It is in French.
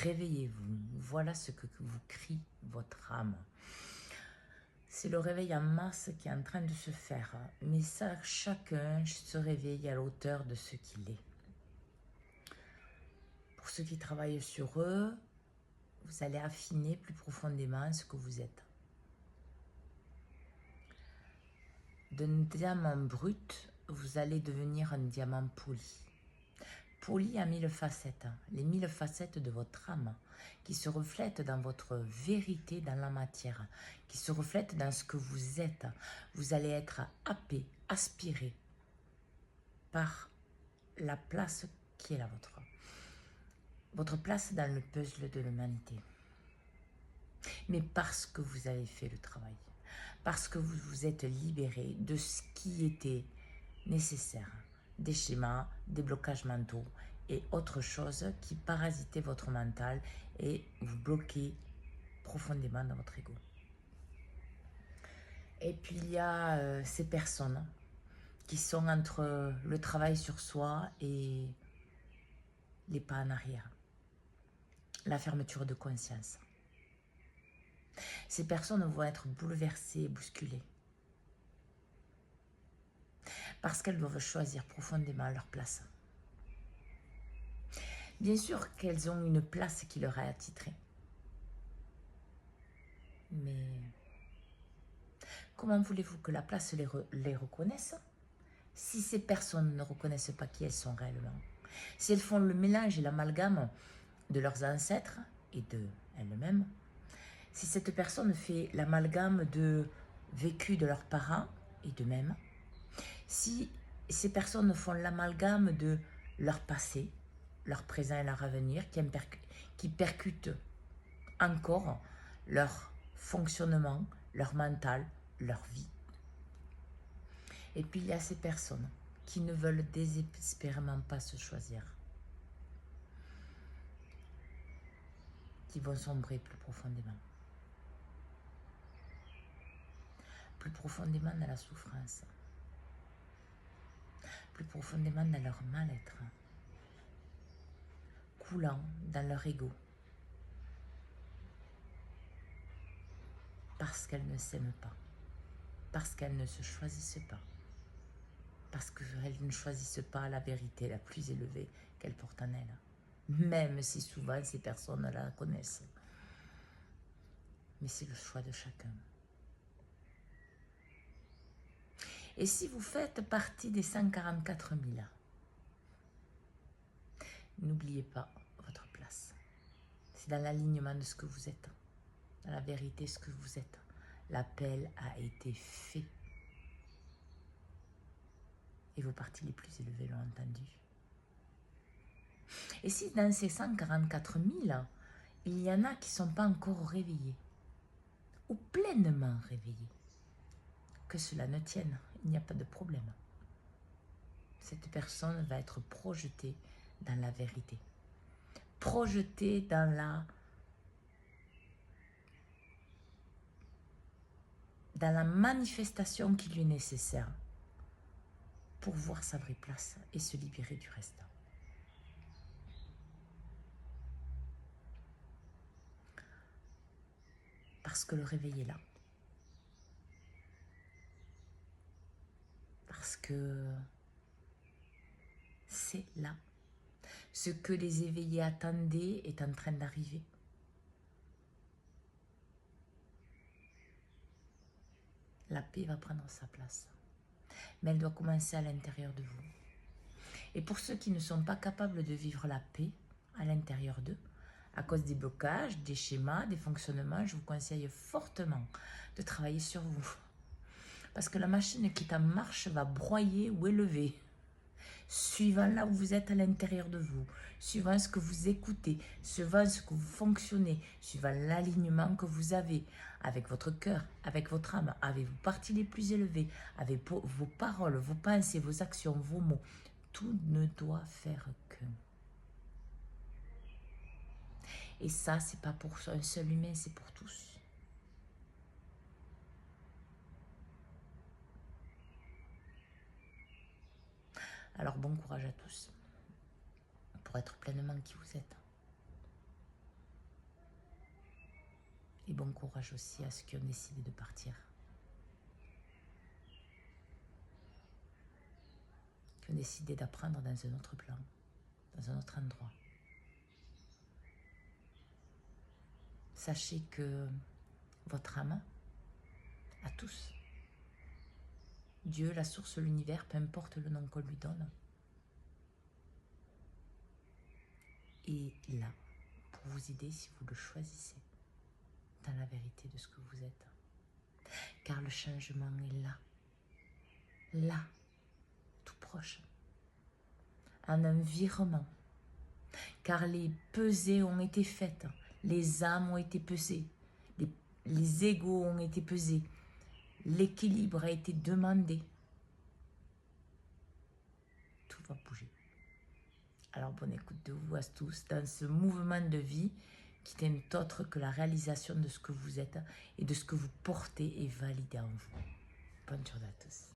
réveillez-vous. Voilà ce que vous crie votre âme. C'est le réveil en masse qui est en train de se faire. Mais ça, chacun se réveille à la hauteur de ce qu'il est. Pour ceux qui travaillent sur eux, vous allez affiner plus profondément ce que vous êtes. D'un diamant brut, vous allez devenir un diamant poli. Poli à 1000 facettes, les 1000 facettes de votre âme, qui se reflètent dans votre vérité dans la matière, qui se reflètent dans ce que vous êtes. Vous allez être happé, aspiré par la place qui est la vôtre. Votre place dans le puzzle de l'humanité. Mais parce que vous avez fait le travail, parce que vous vous êtes libéré de ce qui était nécessaire, des schémas, des blocages mentaux et autre chose qui parasitaient votre mental et vous bloquez profondément dans votre ego. Et puis il y a ces personnes qui sont entre le travail sur soi et les pas en arrière, la fermeture de conscience. Ces personnes vont être bouleversées et bousculées parce qu'elles doivent choisir profondément leur place. Bien sûr qu'elles ont une place qui leur est attitrée. Mais comment voulez-vous que la place les reconnaisse si ces personnes ne reconnaissent pas qui elles sont réellement? Si elles font le mélange et l'amalgame de leurs ancêtres et de elles-mêmes, si cette personne fait l'amalgame de vécu de leurs parents et d'eux-mêmes, si ces personnes font l'amalgame de leur passé, leur présent et leur avenir, qui percutent encore leur fonctionnement, leur mental, leur vie. Et puis il y a ces personnes qui ne veulent désespérément pas se choisir, qui vont sombrer plus profondément dans la souffrance, plus profondément dans leur mal-être, coulant dans leur ego, parce qu'elles ne s'aiment pas, parce qu'elles ne se choisissent pas, parce qu'elles ne choisissent pas la vérité la plus élevée qu'elles portent en elles, même si souvent ces personnes la connaissent. Mais c'est le choix de chacun. Et si vous faites partie des 144 000, n'oubliez pas votre place. C'est dans l'alignement de ce que vous êtes, dans la vérité ce que vous êtes. L'appel a été fait. Et vos parties les plus élevées l'ont entendu. Et si dans ces 144 000, il y en a qui ne sont pas encore réveillés, ou pleinement réveillés, que cela ne tienne, il n'y a pas de problème. Cette personne va être projetée dans la vérité, projetée dans la manifestation qui lui est nécessaire pour voir sa vraie place et se libérer du reste. Parce que le réveil est là. Parce que c'est là. Ce que les éveillés attendaient est en train d'arriver. La paix va prendre sa place. Mais elle doit commencer à l'intérieur de vous. Et pour ceux qui ne sont pas capables de vivre la paix à l'intérieur d'eux, à cause des blocages, des schémas, des fonctionnements, je vous conseille fortement de travailler sur vous. Parce que la machine qui est en marche va broyer ou élever, suivant là où vous êtes à l'intérieur de vous, suivant ce que vous écoutez, suivant ce que vous fonctionnez, suivant l'alignement que vous avez avec votre cœur, avec votre âme, avec vos parties les plus élevées, avec vos paroles, vos pensées, vos actions, vos mots. Tout ne doit faire qu'un. Et ça, c'est pas pour un seul humain, c'est pour tous. Alors bon courage à tous pour être pleinement qui vous êtes. bon courage aussi à ceux qui ont décidé de partir. Qui ont décidé d'apprendre dans un autre plan, dans un autre endroit. Sachez que votre âme, à tous, Dieu, la source, l'univers, peu importe le nom qu'on lui donne, est là pour vous aider si vous le choisissez dans la vérité de ce que vous êtes. Car le changement est là, tout proche, en un virement. Car les pesées ont été faites, les âmes ont été pesées, les égos ont été pesés, l'équilibre a été demandé. Tout va bouger. Alors bonne écoute de vous à tous dans ce mouvement de vie qui n'est autre que la réalisation de ce que vous êtes et de ce que vous portez et validez en vous. Bonne journée à tous.